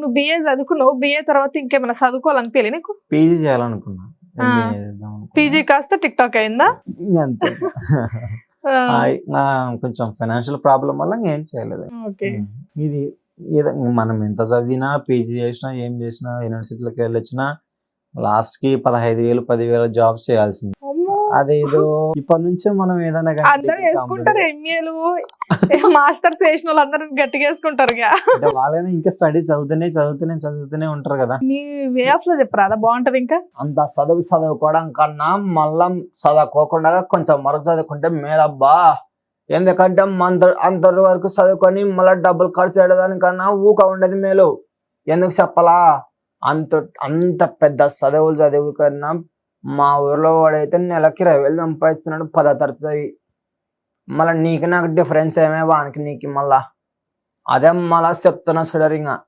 నువ్వు బిఏ చదువుకున్నావు, బిఏ తర్వాత ఇంకేమైనా చదువుకోవాలనిపించలే నీకు? పీజీ చేయాలనుకున్నా. పీజీ కాస్త టిక్ టాక్ అయిందా? అంతే. నా కొంచెం ఫైనాన్షియల్ ప్రాబ్లం వల్ల ఏం చేయలేదు. ఇది ఏదో మనం ఎంత చదివినా పీజీ చేసినా ఏం చేసినా యూనివర్సిటీలోకి వెళ్ళొచ్చినా లాస్ట్ కి 15,000 10,000 జాబ్స్ చేయాల్సింది. అదేదో ఇప్పటి నుంచే మనం ఏదైనా అందరూ వేసుకుంటారు, ఎంఏలు మాస్టర్స్ చేసిన వాళ్ళు అందరూ గట్టిగా వేసుకుంటారు. వాళ్ళైనా ఇంకా స్టడీ చదువుతూనే ఉంటారు కదా. నీ వే ఆఫ్ లో చెప్పరా, అదా బాగుంటది. ఇంకా అంత చదువుకోవడం కన్నా మళ్ళా చదువుకోకుండా కొంచెం మరొక చదువుకుంటే మేలబ్బా. ఎందుకంటే అంత వరకు చదువుకొని మళ్ళీ డబ్బులు ఖర్చు చేయడానికన్నా ఊక ఉండేది మేలు. ఎందుకు చెప్పలా, అంత పెద్ద చదువు కన్నా మా ఊర్లో వాడైతే నెలకి 20,000 సంపాదిస్తున్నాడు 10వ తరగతి. మళ్ళీ నీకు నాకు డిఫరెన్స్ ఏమే వానికి నీకు. మళ్ళా అదే మళ్ళా చెప్తున్నా చూడరింగా.